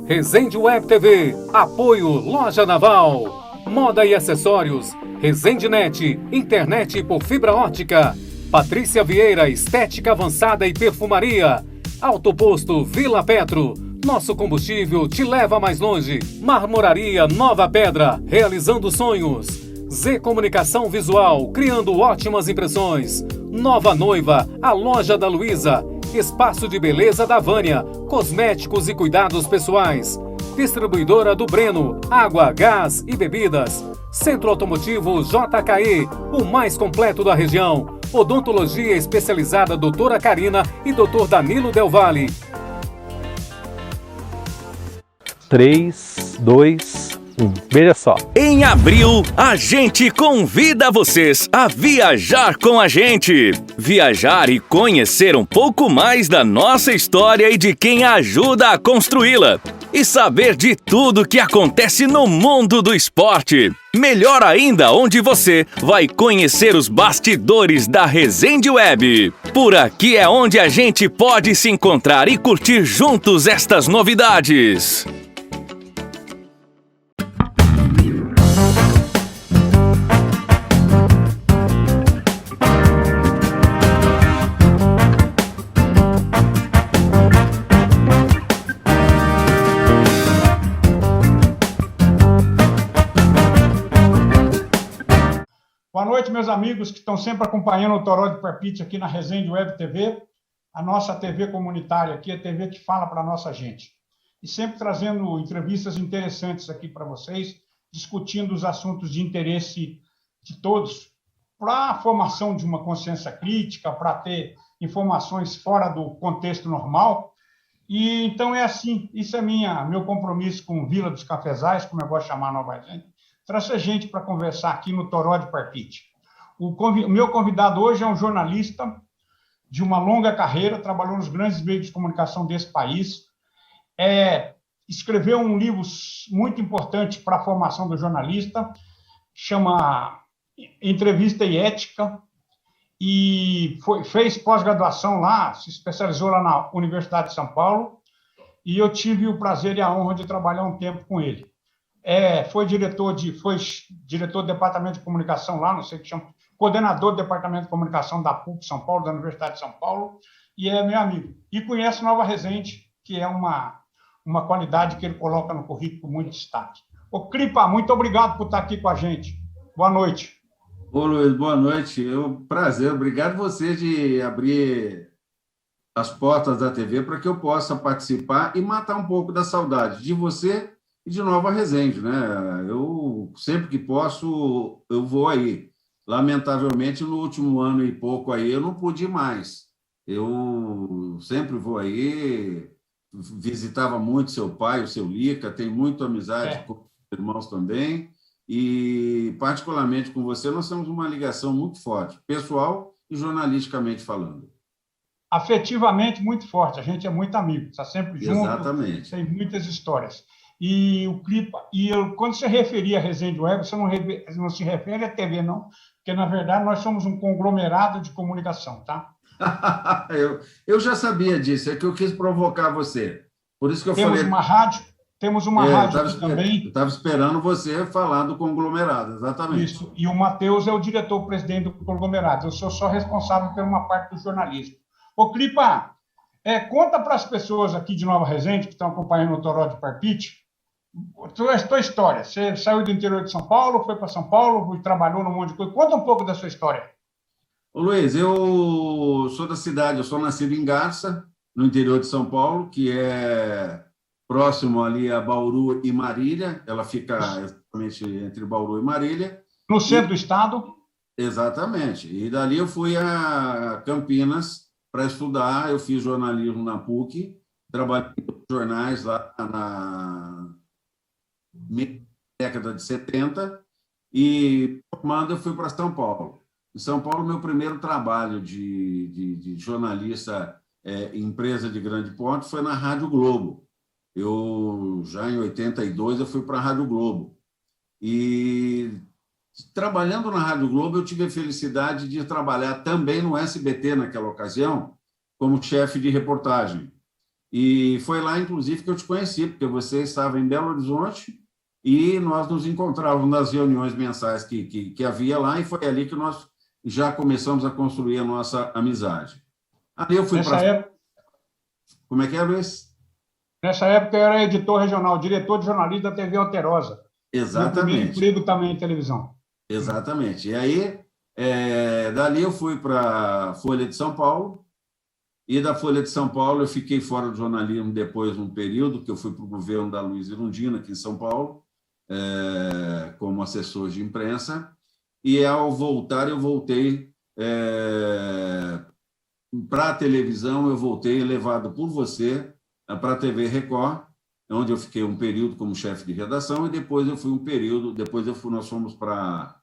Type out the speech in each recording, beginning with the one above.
Resende Web TV, apoio Loja Naval, moda e acessórios, Resende Net, internet por fibra ótica, Patrícia Vieira, estética avançada e perfumaria, Autoposto Vila Petro, nosso combustível te leva mais longe, Marmoraria Nova Pedra, realizando sonhos, Z Comunicação Visual, criando ótimas impressões, Nova Noiva, a Loja da Luísa, Espaço de Beleza da Vânia, cosméticos e cuidados pessoais, Distribuidora do Breno, água, gás e bebidas, Centro Automotivo JKE, o mais completo da região, Odontologia especializada Doutora Karina e Dr. Danilo Del Valle. 3, 2, 1. Veja só. Em abril, a gente convida vocês a viajar com a gente. Viajar e conhecer um pouco mais da nossa história e de quem ajuda a construí-la. E saber de tudo que acontece no mundo do esporte. Melhor ainda, onde você vai conhecer os bastidores da Resende Web. Por aqui é onde a gente pode se encontrar e curtir juntos estas novidades. Boa noite, meus amigos que estão sempre acompanhando o Toró de Palpite aqui na Resende Web TV, a nossa TV comunitária aqui, a TV que fala para a nossa gente. E sempre trazendo entrevistas interessantes aqui para vocês, discutindo os assuntos de interesse de todos, para a formação de uma consciência crítica, para ter informações fora do contexto normal. E então é assim, isso é meu compromisso com Vila dos Cafezais, como eu gosto de chamar a Nova Resende, trazer gente para conversar aqui no Toró de Palpite. O meu convidado hoje é um jornalista de uma longa carreira, trabalhou nos grandes meios de comunicação desse país, escreveu um livro muito importante para a formação do jornalista, chama Entrevista e Ética, e fez pós-graduação lá, se especializou lá na Universidade de São Paulo, e eu tive o prazer e a honra de trabalhar um tempo com ele. Foi diretor do departamento de comunicação lá, não sei o que chama, coordenador do departamento de comunicação da PUC São Paulo, da Universidade de São Paulo, e é meu amigo. E conhece Nova Resende, que é uma qualidade que ele coloca no currículo com muito destaque. Ô, Cripa, muito obrigado por estar aqui com a gente. Boa noite. Ô, Luiz, boa noite. É um prazer. Obrigado você de abrir as portas da TV para que eu possa participar e matar um pouco da saudade de você e de Nova Resende, né? Eu, sempre que posso, eu vou aí. Lamentavelmente, no último ano e pouco aí, eu não pude ir mais. Eu sempre vou aí, visitava muito seu pai, o seu Lica, tenho muita amizade com os irmãos também, e particularmente com você, nós temos uma ligação muito forte, pessoal e jornalisticamente falando. Afetivamente muito forte, a gente é muito amigo, está sempre junto. Exatamente. Tem muitas histórias. E o clipe, quando você referia a Resende Web, você não se refere à TV, não, porque, na verdade, nós somos um conglomerado de comunicação, tá? eu já sabia disso, é que eu quis provocar você. Por isso que eu falei... Temos uma rádio aqui também. Eu estava esperando você falar do conglomerado, exatamente. Isso, e o Matheus é o diretor-presidente do conglomerado, eu sou só responsável por uma parte do jornalismo. Ô, Clipa, conta para as pessoas aqui de Nova Resende, que estão acompanhando o Toró de Palpite, tua história. Você saiu do interior de São Paulo, foi para São Paulo e trabalhou num monte de coisa. Conta um pouco da sua história. Ô, Luiz, eu sou da cidade, eu sou nascido em Garça, no interior de São Paulo, que é próximo ali a Bauru e Marília. Ela fica exatamente entre Bauru e Marília. No centro do estado? Exatamente. E dali eu fui a Campinas para estudar. Eu fiz jornalismo na PUC, trabalhei em jornais lá na década de 70, e formando eu fui para São Paulo. Em São Paulo, meu primeiro trabalho de jornalista em empresa de grande porte foi na Rádio Globo. Já em 82, eu fui para a Rádio Globo. E, trabalhando na Rádio Globo, eu tive a felicidade de trabalhar também no SBT naquela ocasião, como chefe de reportagem. E foi lá, inclusive, que eu te conheci, porque você estava em Belo Horizonte e nós nos encontrávamos nas reuniões mensais que havia lá, e foi ali que nós já começamos a construir a nossa amizade. Aí eu fui para... Como é que é, Luiz? Nessa época eu era editor regional, diretor de jornalismo da TV Alterosa. Meu primeiro Exatamente. emprego também em televisão. Exatamente. E aí, dali eu fui para a Folha de São Paulo, e da Folha de São Paulo eu fiquei fora do jornalismo depois de um período, que eu fui para o governo da Luiz Irundina, aqui em São Paulo, como assessor de imprensa, e ao voltar eu voltei para a televisão, eu voltei levado por você para a TV Record, onde eu fiquei um período como chefe de redação, e depois eu fui um período, nós fomos para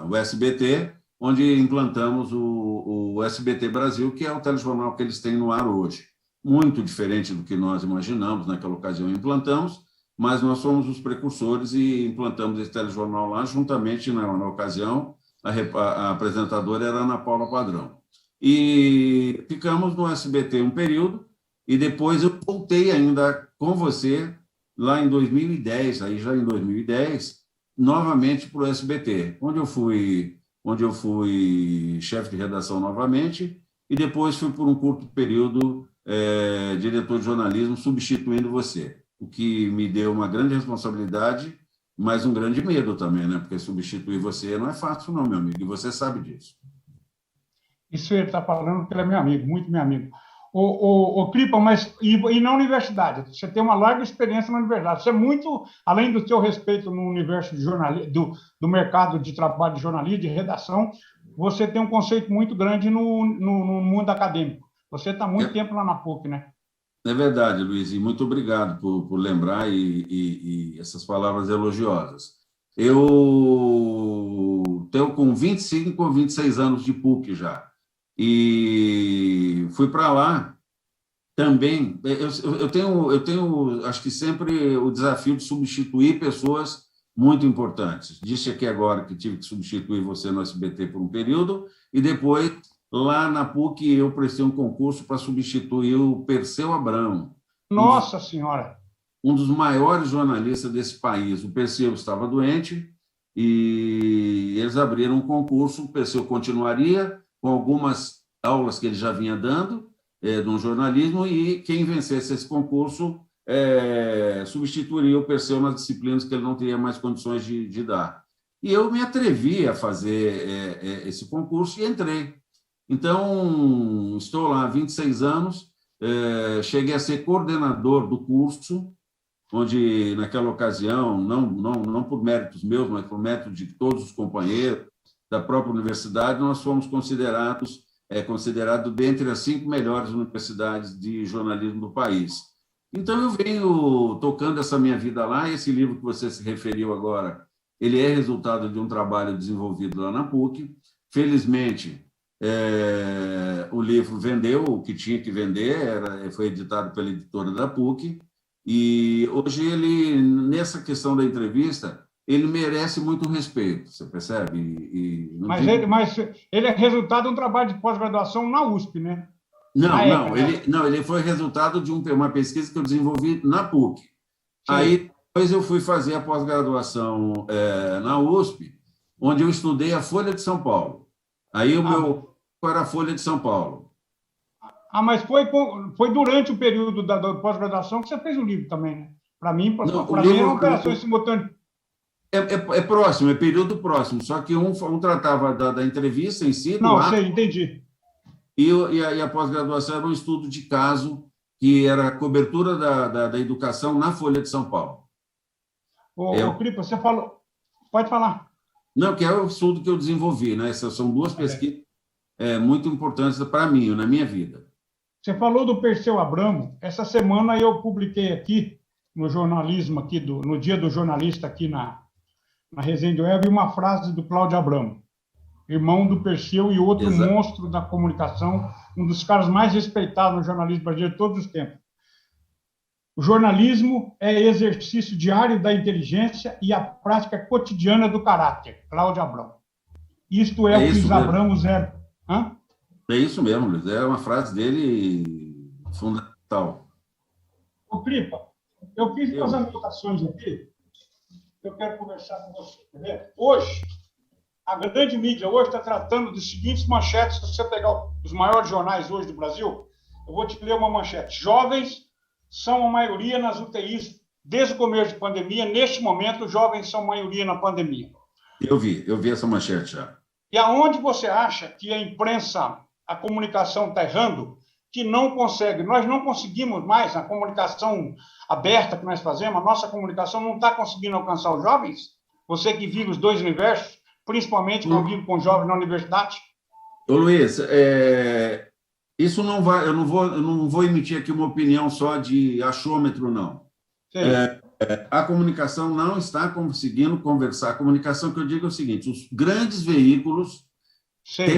o SBT, onde implantamos o SBT Brasil, que é o telejornal que eles têm no ar hoje. Muito diferente do que nós imaginamos, naquela ocasião implantamos, mas nós fomos os precursores e implantamos esse telejornal lá, juntamente, na ocasião, a apresentadora era Ana Paula Padrão. E ficamos no SBT um período, e depois eu voltei ainda com você, lá em 2010, aí já em 2010, novamente para o SBT, onde eu fui chefe de redação novamente, e depois fui por um curto período diretor de jornalismo, substituindo você, o que me deu uma grande responsabilidade, mas um grande medo também, né? Porque substituir você não é fácil não, meu amigo, e você sabe disso. Isso ele está falando porque ele é meu amigo, muito meu amigo. O Cripa, mas e na universidade? Você tem uma larga experiência na universidade. Você é muito, além do seu respeito no universo de jornalismo, do mercado de trabalho de jornalismo, de redação, você tem um conceito muito grande no mundo acadêmico. Você está muito tempo lá na PUC, né? É verdade, Luiz, e muito obrigado por lembrar e essas palavras elogiosas. Eu tenho com 25 ou 26 anos de PUC já. E fui para lá também. Eu tenho, acho que sempre o desafio de substituir pessoas muito importantes. Disse aqui agora que tive que substituir você no SBT por um período, e depois, lá na PUC, eu prestei um concurso para substituir o Perseu Abrão. Nossa Senhora! Um dos maiores jornalistas desse país. O Perseu estava doente e eles abriram um concurso. O Perseu continuaria com algumas aulas que ele já vinha dando no jornalismo, e quem vencesse esse concurso substituiria o Perseu nas disciplinas que ele não teria mais condições de dar. E eu me atrevi a fazer esse concurso e entrei. Então, estou lá há 26 anos, cheguei a ser coordenador do curso, onde, naquela ocasião, não por méritos meus, mas por mérito de todos os companheiros da própria universidade, nós fomos considerado dentre as 5 melhores universidades de jornalismo do país. Então, eu venho tocando essa minha vida lá, e esse livro que você se referiu agora, ele é resultado de um trabalho desenvolvido lá na PUC. Felizmente, o livro vendeu o que tinha que vender, foi editado pela editora da PUC, e hoje ele, nessa questão da entrevista, ele merece muito respeito, você percebe? Mas ele é resultado de um trabalho de pós-graduação na USP, né? Ele foi resultado de uma pesquisa que eu desenvolvi na PUC. Sim. Aí, depois eu fui fazer a pós-graduação na USP, onde eu estudei a Folha de São Paulo. Aí o meu era a Folha de São Paulo. Mas foi durante o período da pós-graduação que você fez o livro também, né? Para mim, para mim é uma operação simultânea. É próximo, é período próximo, só que um tratava da entrevista em si. Entendi. E a pós-graduação era um estudo de caso, que era a cobertura da educação na Folha de São Paulo. Cripa, você falou... Pode falar. Não, que é o estudo que eu desenvolvi, né? Essas são 2 pesquisas muito importantes para mim, na minha vida. Você falou do Perseu Abramo. Essa semana eu publiquei aqui, no jornalismo, aqui no Dia do Jornalista, aqui na Resende Web, uma frase do Cláudio Abramo, irmão do Perseu e outro monstro da comunicação, um dos caras mais respeitados no jornalismo brasileiro de todos os tempos. O jornalismo é exercício diário da inteligência e a prática cotidiana do caráter. Cláudio Abramo. Isto é o que os Abramos eram. É isso mesmo, Luiz. É uma frase dele fundamental. tal. Ô, Cripa, eu fiz umas anotações aqui, eu quero conversar com você. Quer ver? Hoje, a grande mídia hoje está tratando de seguintes manchetes. Se você pegar os maiores jornais hoje do Brasil, eu vou te ler uma manchete. Jovens são a maioria nas UTIs desde o começo da pandemia. Neste momento, os jovens são a maioria na pandemia. Eu vi essa manchete já. E aonde você acha que a imprensa, a comunicação está errando, que não consegue? Nós não conseguimos mais, a comunicação aberta que nós fazemos, a nossa comunicação não está conseguindo alcançar os jovens? Você que vive os dois universos, principalmente convive com jovens na universidade? Ô, Luiz, isso não vai, eu não vou emitir aqui uma opinião só de achômetro, não. A comunicação não está conseguindo conversar. A comunicação que eu digo é o seguinte: os grandes veículos...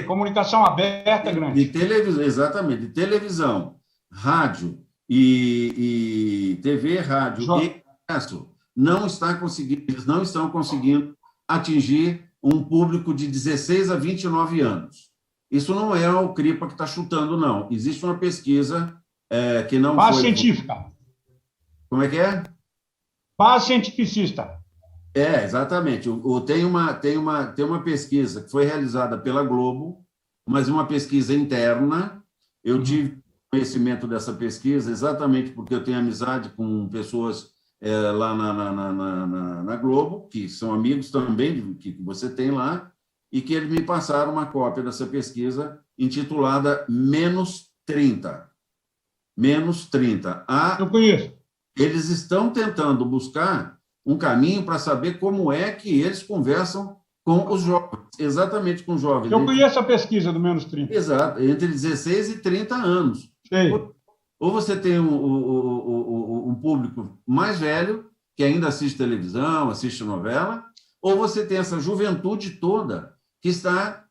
Comunicação aberta é grande. De televisão, exatamente, de televisão, rádio e TV, rádio e impresso, eles não estão conseguindo atingir um público de 16 a 29 anos. Isso não é o Cripa que está chutando, não. Existe uma pesquisa que não Base científica. Como é que é? Base cientificista. Exatamente. Tem uma pesquisa que foi realizada pela Globo, mas uma pesquisa interna. Eu tive conhecimento dessa pesquisa exatamente porque eu tenho amizade com pessoas lá na Globo, que são amigos também que você tem lá, e que eles me passaram uma cópia dessa pesquisa intitulada Menos 30. Menos 30. Eu conheço. Eles estão tentando buscar um caminho para saber como é que eles conversam com os jovens, exatamente com os jovens. Eu conheço a pesquisa do Menos 30. Exato, entre 16 e 30 anos. Sei. Ou você tem um público mais velho, que ainda assiste televisão, assiste novela, ou você tem essa juventude toda que está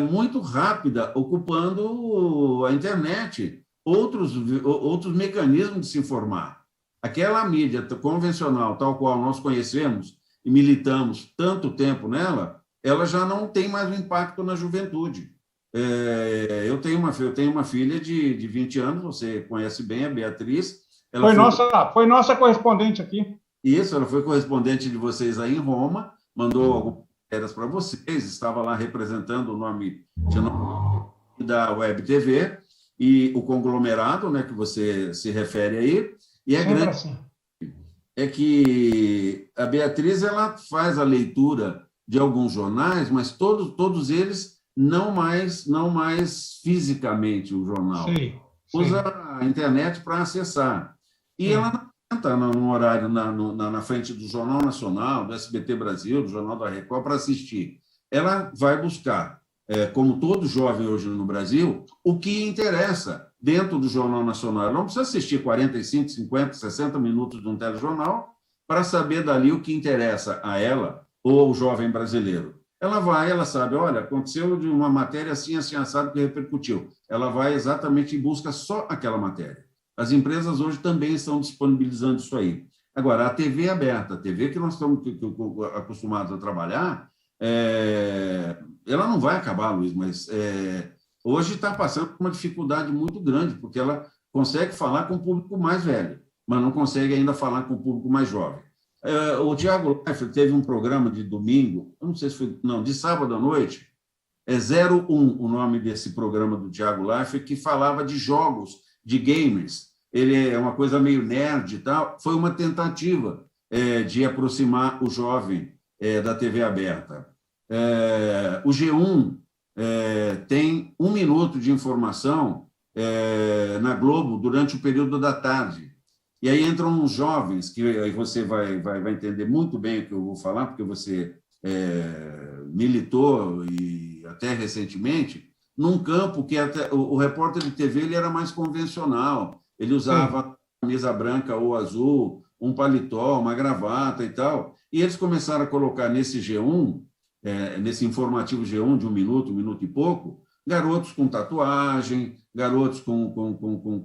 muito rápida, ocupando a internet, outros mecanismos de se informar. Aquela mídia convencional, tal qual nós conhecemos e militamos tanto tempo nela, ela já não tem mais um impacto na juventude. Eu tenho uma filha de 20 anos, você conhece bem, a Beatriz. Foi nossa correspondente aqui. Isso, ela foi correspondente de vocês aí em Roma, mandou algumas matérias para vocês, estava lá representando o nome da Web TV e o conglomerado, né, que você se refere aí. E grande assim. É que a Beatriz ela faz a leitura de alguns jornais, mas todos eles não mais fisicamente o jornal. Sim. Usa a internet para acessar. E ela não está no horário na frente do Jornal Nacional, do SBT Brasil, do Jornal da Record, para assistir. Ela vai buscar, como todo jovem hoje no Brasil, o que interessa dentro do Jornal Nacional. Ela não precisa assistir 45, 50, 60 minutos de um telejornal para saber dali o que interessa a ela ou ao jovem brasileiro. Ela sabe, olha, aconteceu de uma matéria assim, assim, assado que repercutiu. Ela vai exatamente e busca só aquela matéria. As empresas hoje também estão disponibilizando isso aí. Agora, a TV aberta, a TV que nós estamos acostumados a trabalhar, ela não vai acabar, Luiz, mas hoje está passando por uma dificuldade muito grande, porque ela consegue falar com o público mais velho, mas não consegue ainda falar com o público mais jovem. O Thiago Leifert teve um programa de domingo, não sei se foi, não, de sábado à noite, 01 o nome desse programa do Thiago Leifert, que falava de jogos, de gamers. Ele é uma coisa meio nerd e tal. Foi uma tentativa de aproximar o jovem da TV aberta. O G1 tem 1 minuto de informação na Globo durante o período da tarde. E aí entram uns jovens, que aí você vai entender muito bem o que eu vou falar, porque você militou, e até recentemente, num campo que o repórter de TV ele era mais convencional. Ele usava camisa branca ou azul, um paletó, uma gravata e tal. E eles começaram a colocar nesse G1, nesse informativo G1 de 1 minuto e pouco, garotos com tatuagem, garotos com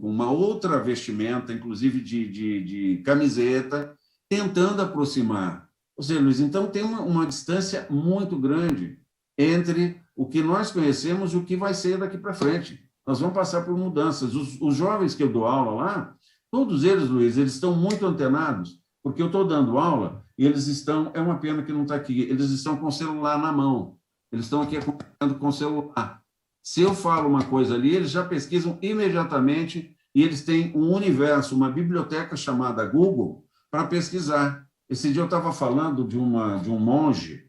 uma outra vestimenta, inclusive de camiseta, tentando aproximar. Ou seja, Luiz, então tem uma distância muito grande entre o que nós conhecemos e o que vai ser daqui para frente. Nós vamos passar por mudanças. Os jovens que eu dou aula lá Todos eles, Luiz, eles estão muito antenados, porque eu estou dando aula e eles estão, é uma pena que não está aqui, eles estão com o celular na mão, eles estão aqui acompanhando com o celular. Se eu falo uma coisa ali, eles já pesquisam imediatamente e eles têm um universo, uma biblioteca chamada Google para pesquisar. Esse dia eu estava falando de um monge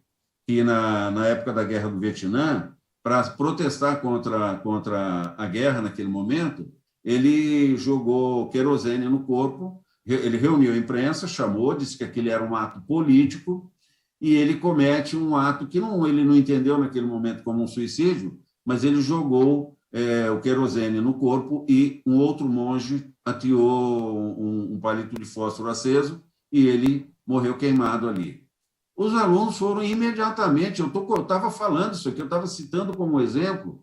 que, na época da Guerra do Vietnã, para protestar contra a guerra naquele momento, ele jogou querosene no corpo, ele reuniu a imprensa, chamou, disse que aquele era um ato político, e ele comete um ato que ele não entendeu naquele momento como um suicídio, mas ele jogou o querosene no corpo e um outro monge ateou um palito de fósforo aceso e ele morreu queimado ali. Os alunos foram imediatamente, eu estava falando isso aqui, eu estava citando como exemplo,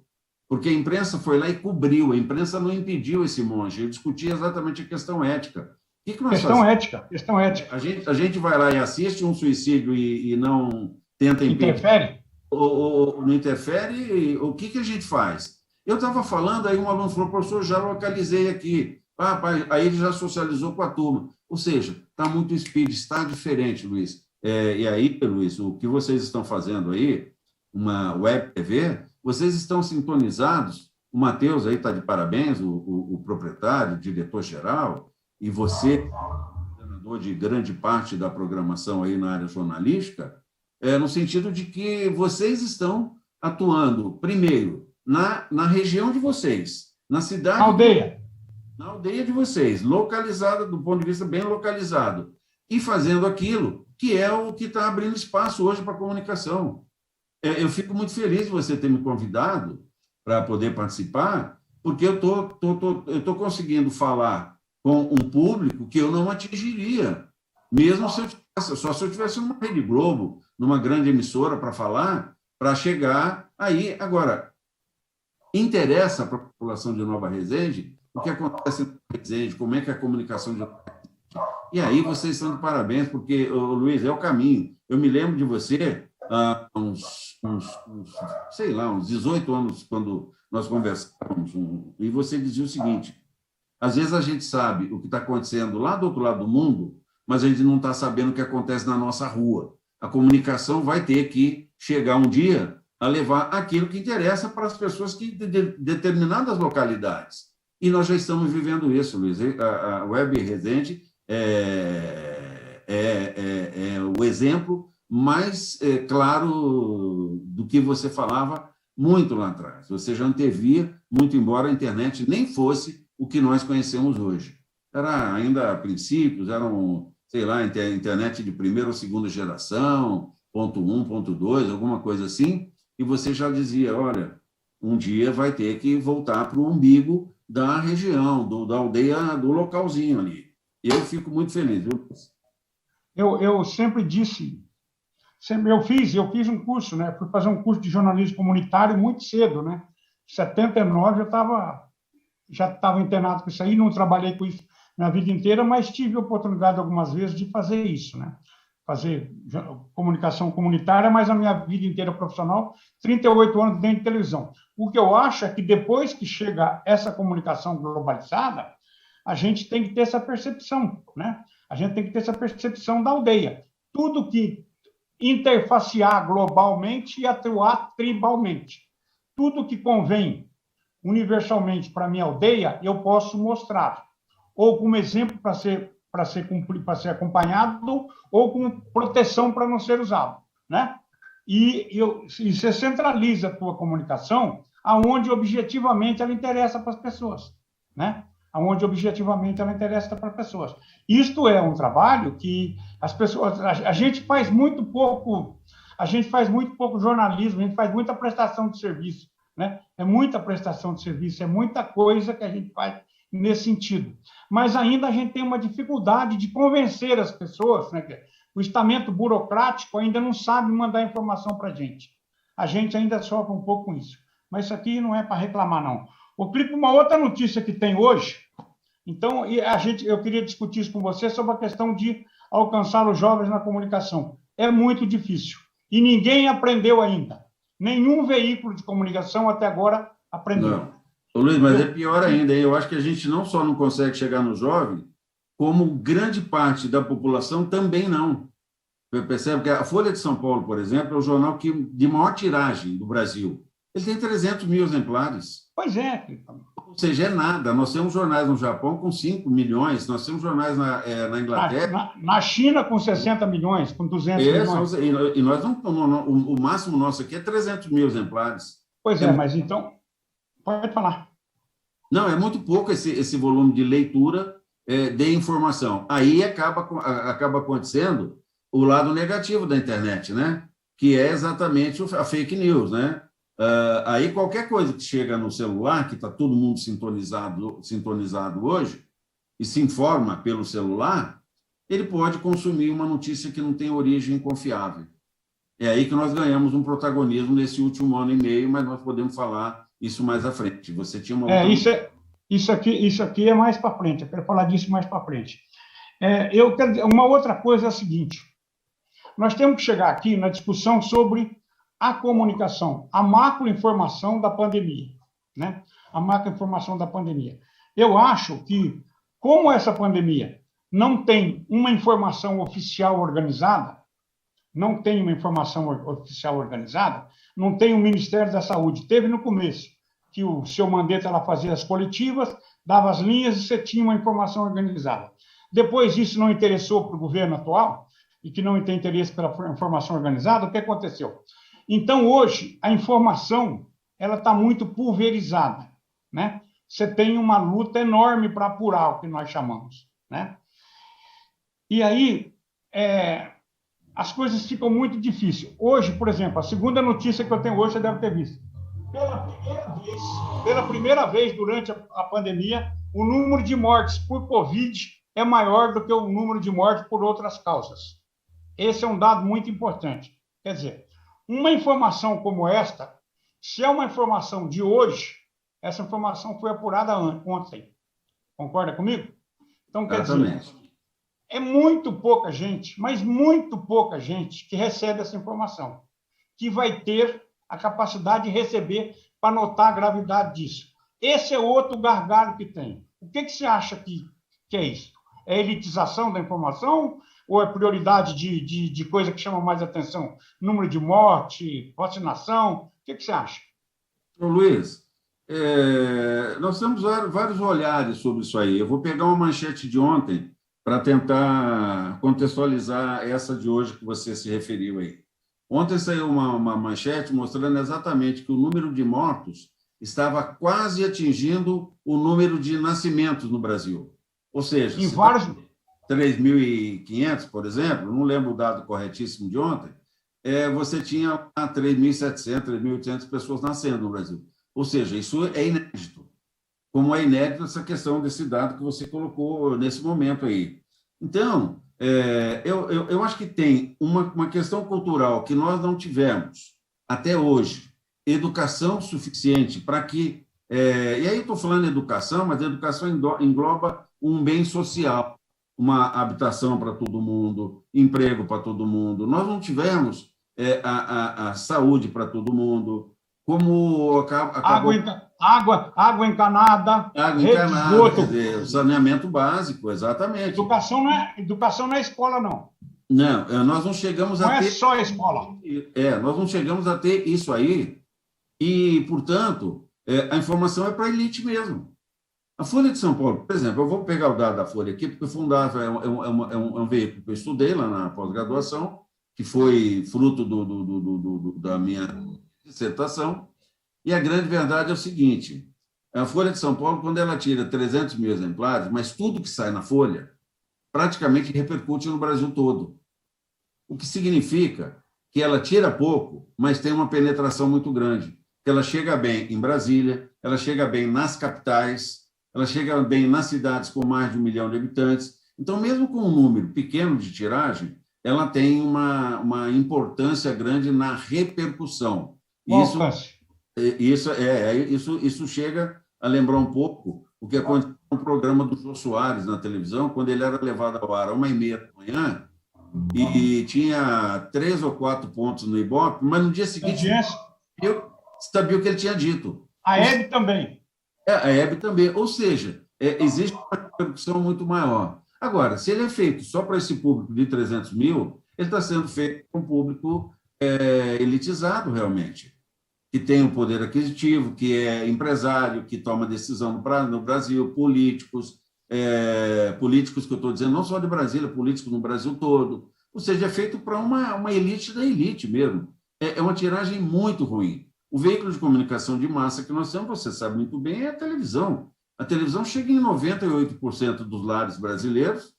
porque a imprensa foi lá e cobriu, a imprensa não impediu esse monge, ele discutia exatamente a questão ética. O que nós Questão ética. A gente vai lá e assiste um suicídio e não tenta impedir. Interfere? Ou não interfere, o que a gente faz? Eu estava falando, aí um aluno falou, professor, já localizei aqui. Aí ele já socializou com a turma. Ou seja, está muito speed, está diferente, Luiz. E aí, Luiz, o que vocês estão fazendo aí, uma web TV, vocês estão sintonizados, o Matheus aí está de parabéns, o proprietário, o diretor-geral, e você, coordenador de grande parte da programação aí na área jornalística, no sentido de que vocês estão atuando, primeiro, na região de vocês, na cidade... Na aldeia de vocês, localizada, do ponto de vista bem localizado, e fazendo aquilo que é o que está abrindo espaço hoje para a comunicação. Eu fico muito feliz de você ter me convidado para poder participar, porque eu tô conseguindo falar com um público que eu não atingiria, mesmo se eu tivesse uma Rede Globo, numa grande emissora para falar, para chegar aí. Agora, interessa para a população de Nova Resende o que acontece em Nova Resende, como é que é a comunicação de Nova Resende. E aí vocês estão de parabéns, porque, Luiz, é o caminho. Eu me lembro de você há uns 18 anos, quando nós conversávamos, e você dizia o seguinte: às vezes a gente sabe o que está acontecendo lá do outro lado do mundo, mas a gente não está sabendo o que acontece na nossa rua. A comunicação vai ter que chegar um dia a levar aquilo que interessa para as pessoas de determinadas localidades. E nós já estamos vivendo isso, Luiz. A Web Resende é o exemplo mais claro do que você falava muito lá atrás. Você já antevia, muito embora a internet nem fosse o que nós conhecemos hoje. Era ainda princípios, eram, sei lá, internet de primeira ou segunda geração, ponto 1, ponto 2, alguma coisa assim, e você já dizia, olha, um dia vai ter que voltar para o umbigo da região, da aldeia, do localzinho ali. E eu fico muito feliz, viu? Eu sempre disse, eu fiz um curso, né? Fui fazer um curso de jornalismo comunitário muito cedo, né? Em 79 eu já estava internado com isso aí, não trabalhei com isso minha vida inteira, mas tive a oportunidade algumas vezes de fazer isso, né? Fazer comunicação comunitária, mas a minha vida inteira profissional, 38 anos dentro de televisão. O que eu acho é que depois que chega essa comunicação globalizada, a gente tem que ter essa percepção, né? A gente tem que ter essa percepção da aldeia. Tudo que interfacear globalmente e atuar tribalmente. Tudo que convém universalmente para a minha aldeia, eu posso mostrar. Ou como exemplo para ser acompanhado, ou como proteção para não ser usado, né? E você centraliza a tua comunicação aonde objetivamente ela interessa para as pessoas, né? Aonde objetivamente ela interessa para as pessoas. Isto é um trabalho que as pessoas, a gente faz muito pouco jornalismo, a gente faz muita prestação de serviço, né? É muita prestação de serviço, é muita coisa que a gente faz nesse sentido. Mas ainda a gente tem uma dificuldade de convencer as pessoas, né? O estamento burocrático ainda não sabe mandar informação para a gente. A gente ainda sofre um pouco com isso. Mas isso aqui não é para reclamar, não. Eu clico uma outra notícia que tem hoje. Então, eu queria discutir isso com você sobre a questão de alcançar os jovens na comunicação. É muito difícil. E ninguém aprendeu ainda. Nenhum veículo de comunicação até agora aprendeu. Ô, Luiz, mas é pior ainda, hein? Eu acho que a gente não só não consegue chegar no jovem, como grande parte da população também não. Você percebe que a Folha de São Paulo, por exemplo, é o jornal de maior tiragem do Brasil. Ele tem 300 mil exemplares. Pois é. Ou seja, é nada. Nós temos jornais no Japão com 5 milhões, nós temos jornais na Inglaterra. Na China, com 60 milhões, com 200 milhões. E nós não, o máximo nosso aqui é 300 mil exemplares. Pois é, mas então, pode falar. Não, é muito pouco esse volume de leitura de informação. Aí acaba acontecendo o lado negativo da internet, né? Que é exatamente a fake news, né? Aí qualquer coisa que chega no celular, que está todo mundo sintonizado hoje, e se informa pelo celular, ele pode consumir uma notícia que não tem origem confiável. É aí que nós ganhamos um protagonismo nesse último ano e meio, mas nós podemos falar isso mais à frente. Você tinha uma outra... Isso aqui é mais para frente, eu quero falar disso mais para frente. Uma outra coisa é a seguinte: nós temos que chegar aqui na discussão sobre a comunicação, a macroinformação da pandemia, né? A macroinformação da pandemia. Eu acho que, como essa pandemia não tem uma informação oficial organizada, não tem o Ministério da Saúde. Teve no começo, que o seu Mandetta ela fazia as coletivas, dava as linhas e você tinha uma informação organizada. Depois isso não interessou para o governo atual, e que não tem interesse pela informação organizada, o que aconteceu? Então, hoje, a informação ela está muito pulverizada, né? Você tem uma luta enorme para apurar o que nós chamamos, né? E aí, as coisas ficam muito difíceis. Hoje, por exemplo, a segunda notícia que eu tenho hoje, você deve ter visto. Pela primeira vez durante a pandemia, o número de mortes por Covid é maior do que o número de mortes por outras causas. Esse é um dado muito importante. Quer dizer, uma informação como esta, se é uma informação de hoje, essa informação foi apurada ontem. Concorda comigo? Então, quer dizer, é muito pouca gente, mas muito pouca gente que recebe essa informação, que vai ter a capacidade de receber para notar a gravidade disso. Esse é outro gargalo que tem. O que você acha que é isso? É elitização da informação ou é prioridade de coisa que chama mais atenção? Número de morte, vacinação? O que você acha? Ô, Luiz, nós temos vários olhares sobre isso aí. Eu vou pegar uma manchete de ontem para tentar contextualizar essa de hoje que você se referiu aí. Ontem saiu uma manchete mostrando exatamente que o número de mortos estava quase atingindo o número de nascimentos no Brasil. Ou seja, em vários... 3.500, por exemplo, não lembro o dado corretíssimo de ontem, você tinha 3.700, 3.800 pessoas nascendo no Brasil. Ou seja, isso é inédito. Como é inédito essa questão desse dado que você colocou nesse momento aí. Então, eu acho que tem uma questão cultural que nós não tivemos até hoje, educação suficiente para que... e aí estou falando de educação, mas a educação engloba um bem social, uma habitação para todo mundo, emprego para todo mundo. Nós não tivemos a saúde para todo mundo, como acabou... Água encanada, quer dizer, saneamento básico, exatamente. Educação não é escola, não. Não, nós não chegamos a ter... Não é só a escola. Nós não chegamos a ter isso aí, e, portanto, a informação é para a elite mesmo. A Folha de São Paulo, por exemplo, eu vou pegar o dado da Folha aqui, porque o dado é um veículo que eu estudei lá na pós-graduação, que foi fruto da minha dissertação, e a grande verdade é o seguinte: a Folha de São Paulo, quando ela tira 300 mil exemplares, mas tudo que sai na Folha praticamente repercute no Brasil todo. O que significa que ela tira pouco, mas tem uma penetração muito grande. Que ela chega bem em Brasília, ela chega bem nas capitais, ela chega bem nas cidades com mais de 1 milhão de habitantes. Então, mesmo com um número pequeno de tiragem, ela tem uma importância grande na repercussão. Isso chega a lembrar um pouco o que aconteceu no programa do Jô Soares na televisão, quando ele era levado ao ar às 1h30 da manhã e tinha 3 ou 4 pontos no Ibope, mas no dia seguinte eu sabia o que ele tinha dito. A Hebe também. A Hebe também. Ou seja, existe uma repercussão muito maior. Agora, se ele é feito só para esse público de 300 mil, ele está sendo feito para um público elitizado, realmente, que tem um poder aquisitivo, que é empresário, que toma decisão no Brasil, políticos que eu estou dizendo, não só de Brasília, políticos no Brasil todo. Ou seja, é feito para uma elite da elite mesmo. É uma tiragem muito ruim. O veículo de comunicação de massa que nós temos, você sabe muito bem, é a televisão. A televisão chega em 98% dos lares brasileiros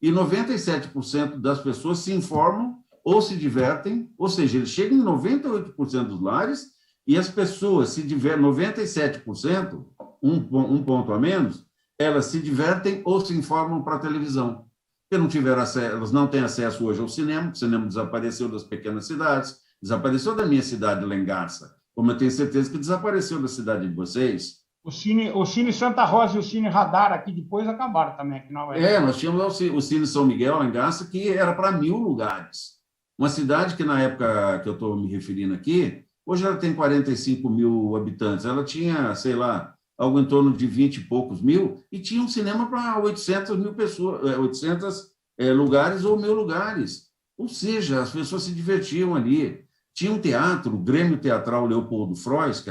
e 97% das pessoas se informam ou se divertem, ou seja, ele chega em 98% dos lares e as pessoas se divertem, 97%, um ponto a menos, elas se divertem ou se informam para a televisão. Porque não tiveram acesso, elas não têm acesso hoje ao cinema, o cinema desapareceu das pequenas cidades, desapareceu da minha cidade, Lengarça, como eu tenho certeza que desapareceu da cidade de vocês. O Cine Santa Rosa e o Cine Radar aqui depois acabaram também. Aqui nós tínhamos o Cine São Miguel, Lengarça, que era para 1.000 lugares. Uma cidade que, na época que eu estou me referindo aqui, hoje ela tem 45 mil habitantes. Ela tinha, sei lá, algo em torno de 20 e poucos mil, e tinha um cinema para 800 mil pessoas, 800 lugares ou 1.000 lugares. Ou seja, as pessoas se divertiam ali. Tinha um teatro, o Grêmio Teatral Leopoldo Frois, que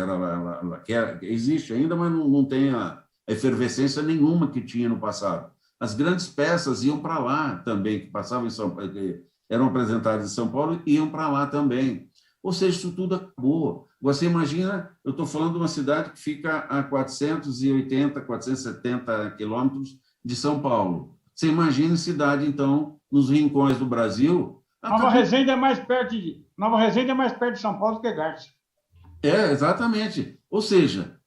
existe ainda, mas não tem a efervescência nenhuma que tinha no passado. As grandes peças iam para lá também, que passavam em São Paulo, que eram apresentadas em São Paulo, iam para lá também. Ou seja, isso tudo acabou. Você imagina, eu estou falando de uma cidade que fica a 480, 470 quilômetros de São Paulo. Você imagina cidade, então, nos rincões do Brasil. Nova Resende é mais perto de São Paulo do que Garça. Exatamente. Ou seja,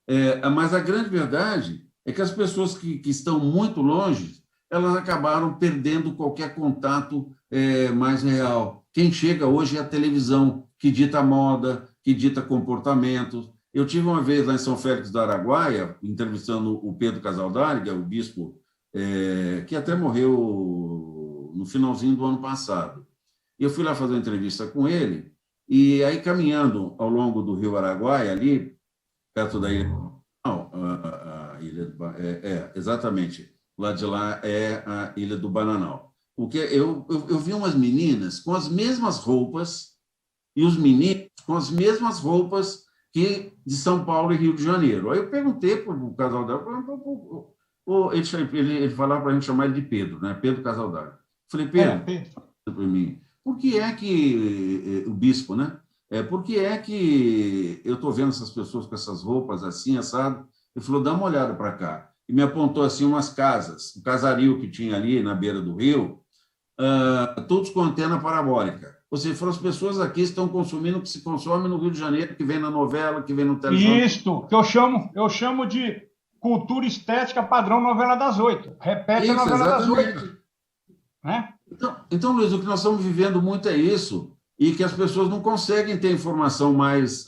mas a grande verdade é que as pessoas que estão muito longe, elas acabaram perdendo qualquer contato mais real. Quem chega hoje é a televisão, que dita moda, que dita comportamentos. Eu tive uma vez lá em São Félix do Araguaia, entrevistando o Pedro Casaldáliga, o bispo, que até morreu no finalzinho do ano passado. Eu fui lá fazer uma entrevista com ele, e aí, caminhando ao longo do rio Araguaia, ali, perto da ilha... Não, a ilha exatamente. Lá de lá é a Ilha do Bananal. Porque eu vi umas meninas com as mesmas roupas e os meninos com as mesmas roupas que de São Paulo e Rio de Janeiro. Aí eu perguntei para o Casaldáliga, ele falava para a gente chamar ele de Pedro, né? Pedro Casaldáliga. Falei, Pedro, para mim, por que é que o bispo, né? Por que é que eu estou vendo essas pessoas com essas roupas assim, assado? Ele falou, dá uma olhada para cá. E me apontou assim umas casas, um casario que tinha ali na beira do rio, todos com antena parabólica. Ou seja, as pessoas aqui estão consumindo o que se consome no Rio de Janeiro, que vem na novela, que vem no telejornal. Isto, que eu chamo de cultura estética padrão novela das 8. Repete isso, a novela exatamente. Das 8. Né? Então, Luiz, o que nós estamos vivendo muito é isso, e que as pessoas não conseguem ter informação mais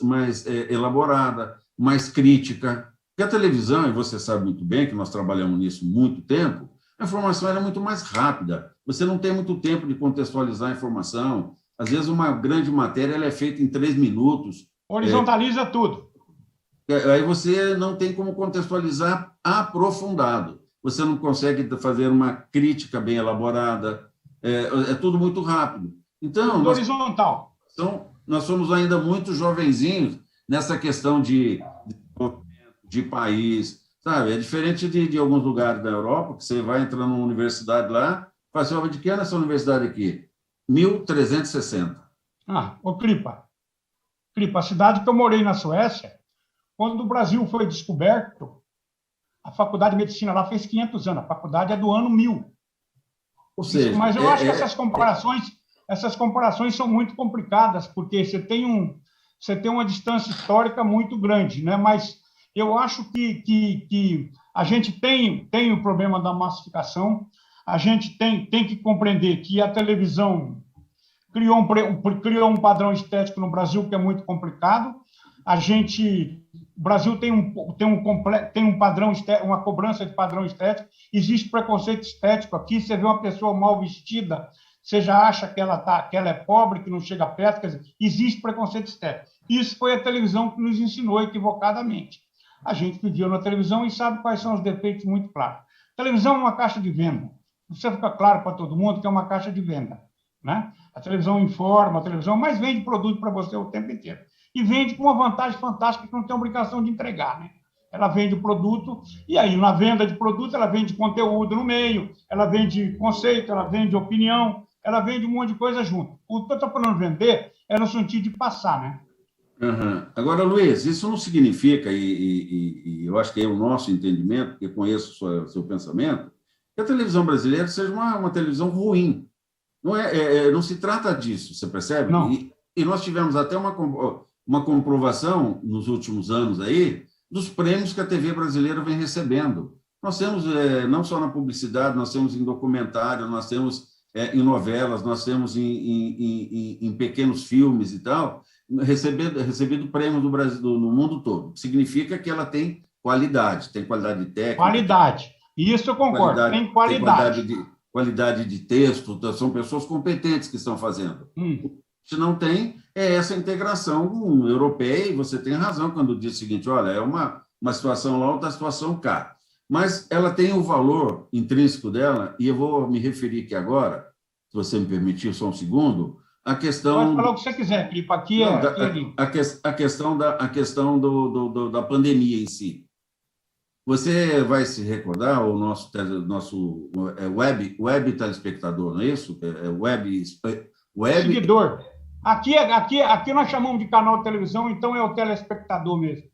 elaborada, mais crítica. Porque a televisão, e você sabe muito bem que nós trabalhamos nisso muito tempo, a informação era muito mais rápida. Você não tem muito tempo de contextualizar a informação. Às vezes, uma grande matéria ela é feita em 3 minutos. Horizontaliza tudo. Aí você não tem como contextualizar aprofundado. Você não consegue fazer uma crítica bem elaborada. É tudo muito rápido. Então, horizontal. Nós somos ainda muito jovenzinhos nessa questão de país, sabe? É diferente de alguns lugares da Europa, que você vai entrando numa universidade lá, fala assim, de que ano é essa universidade aqui? 1360. Ô Clipa, a cidade que eu morei na Suécia, quando o Brasil foi descoberto, a faculdade de medicina lá fez 500 anos, a faculdade é do ano 1000. Ou seja, mas eu acho que essas comparações são muito complicadas, porque você tem uma distância histórica muito grande, né? Mas eu acho que a gente tem o problema da massificação, a gente tem que compreender que a televisão criou um padrão estético no Brasil que é muito complicado. O Brasil tem um padrão estético, uma cobrança de padrão estético, existe preconceito estético aqui, você vê uma pessoa mal vestida, você já acha que ela é pobre, que não chega perto, quer dizer, existe preconceito estético. Isso foi a televisão que nos ensinou equivocadamente. A gente que viu na televisão e sabe quais são os defeitos muito claros. Televisão é uma caixa de venda. Você fica claro para todo mundo que é uma caixa de venda, né? A televisão informa, a televisão, mas vende produto para você o tempo inteiro. E vende com uma vantagem fantástica que não tem obrigação de entregar, né? Ela vende o produto, e aí, na venda de produto, ela vende conteúdo no meio, ela vende conceito, ela vende opinião, ela vende um monte de coisa junto. O que eu estou falando vender é no sentido de passar, né? Uhum. Agora, Luiz, isso não significa, e eu acho que é o nosso entendimento, porque conheço o seu pensamento, que a televisão brasileira seja uma televisão ruim. Não se trata disso, você percebe? Não. E nós tivemos até uma comprovação nos últimos anos aí dos prêmios que a TV brasileira vem recebendo. Nós temos, não só na publicidade, nós temos em documentário, nós temos em novelas, nós temos em pequenos filmes e tal, recebido prêmios do Brasil, no mundo todo. Significa que ela tem qualidade técnica. Qualidade. Isso eu concordo, tem qualidade. Qualidade de texto, são pessoas competentes que estão fazendo. Se não tem, é essa integração europeia, e você tem razão quando diz o seguinte, olha, é uma situação lá, outra situação cá. Mas ela tem o valor intrínseco dela, e eu vou me referir aqui agora, se você me permitir só um segundo, a questão... Pode falar o que você quiser, Filipe, aqui é... A questão da pandemia em si. Você vai se recordar, o nosso web telespectador, não é isso? Web... Seguidor. Aqui nós chamamos de canal de televisão, então é o telespectador mesmo.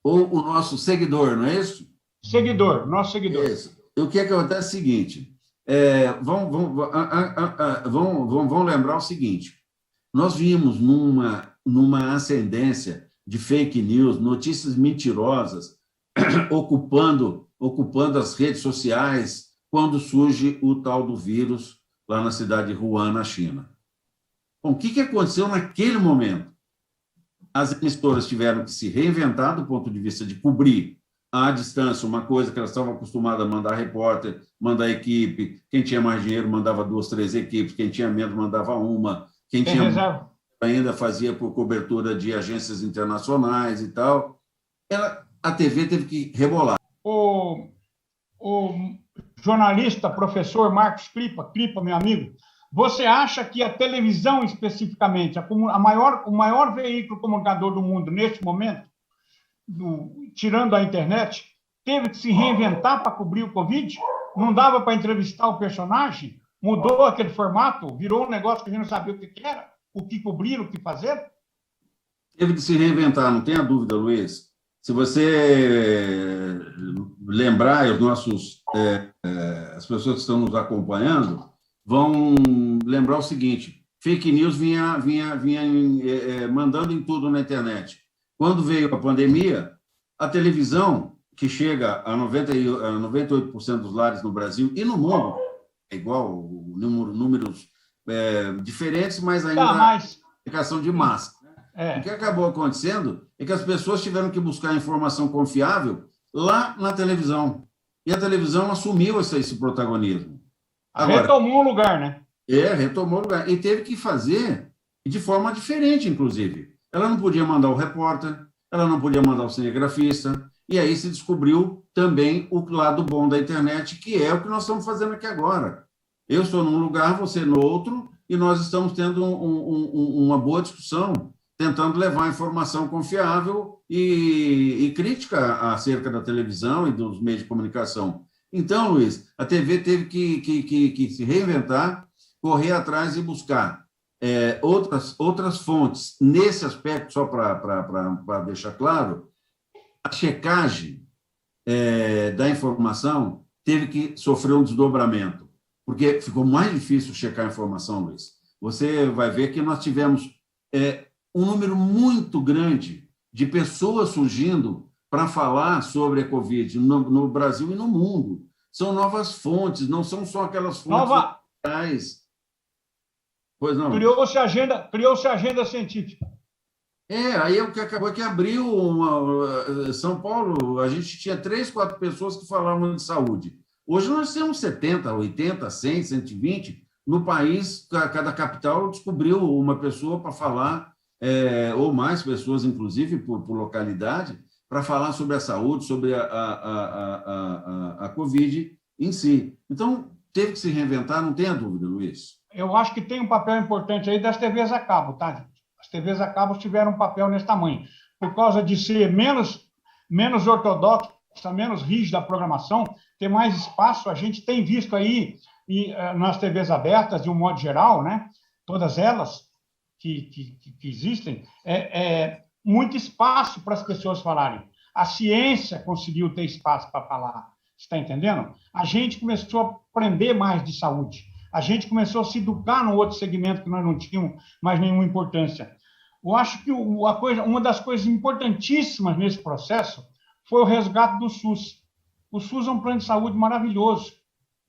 Ou o nosso seguidor, não é isso? Seguidor, nosso seguidor. Isso. O que acontece é o seguinte, vamos lembrar o seguinte, nós vimos numa ascendência de fake news, notícias mentirosas, ocupando as redes sociais, quando surge o tal do vírus lá na cidade de Wuhan, na China. Bom, o que aconteceu naquele momento? As emissoras tiveram que se reinventar do ponto de vista de cobrir à distância uma coisa que elas estavam acostumadas a mandar repórter, mandar equipe, quem tinha mais dinheiro mandava 2, 3 equipes, quem tinha menos mandava uma, quem tinha reserva ainda fazia por cobertura de agências internacionais e tal. A TV teve que rebolar. O jornalista, professor Marcos Clipa, meu amigo, você acha que a televisão, especificamente, o maior veículo comunicador do mundo neste momento, tirando a internet, teve que se reinventar para cobrir o Covid? Não dava para entrevistar o personagem? Mudou aquele formato? Virou um negócio que a gente não sabia o que era? O que cobrir, o que fazer? Teve que se reinventar, não tenha dúvida, Luiz. Se você lembrar, as pessoas que estão nos acompanhando vão lembrar o seguinte, fake news vinha mandando em tudo na internet. Quando veio a pandemia, a televisão, que chega a 98% dos lares no Brasil e no mundo, é igual, números diferentes, mas ainda comunicação de massa. O que acabou acontecendo é que as pessoas tiveram que buscar informação confiável lá na televisão. E a televisão assumiu esse protagonismo. Agora, retomou o lugar, né? Retomou o lugar. E teve que fazer de forma diferente, inclusive. Ela não podia mandar o repórter, ela não podia mandar o cinegrafista, e aí se descobriu também o lado bom da internet, que é o que nós estamos fazendo aqui agora. Eu estou num lugar, você no outro, e nós estamos tendo uma boa discussão, tentando levar informação confiável e crítica acerca da televisão e dos meios de comunicação. Então, Luiz, a TV teve que se reinventar, correr atrás e buscar outras fontes. Nesse aspecto, só para deixar claro, a checagem da informação teve que sofrer um desdobramento, porque ficou mais difícil checar a informação, Luiz. Você vai ver que nós tivemos um número muito grande de pessoas surgindo para falar sobre a Covid no Brasil e no mundo. São novas fontes, não são só aquelas fontes oficiais. Pois não. Criou-se agenda científica. Aí o que acabou é que abriu São Paulo, a gente tinha 3, 4 pessoas que falavam de saúde. Hoje nós temos 70, 80, 100, 120. No país, cada capital descobriu uma pessoa para falar, ou mais pessoas, inclusive, por localidade, para falar sobre a saúde, sobre a Covid em si. Então, teve que se reinventar, não tenha dúvida, Luiz. Eu acho que tem um papel importante aí das TVs a cabo, tá, gente? As TVs a cabo tiveram um papel nesse tamanho. Por causa de ser menos ortodoxa, menos rígida a programação, ter mais espaço, a gente tem visto aí nas TVs abertas, de um modo geral, né? Todas elas que existem, muito espaço para as pessoas falarem. A ciência conseguiu ter espaço para falar, está entendendo? A gente começou a aprender mais de saúde. A gente começou a se educar num outro segmento que nós não tínhamos mais nenhuma importância. Eu acho que uma das coisas importantíssimas nesse processo foi o resgate do SUS. O SUS é um plano de saúde maravilhoso,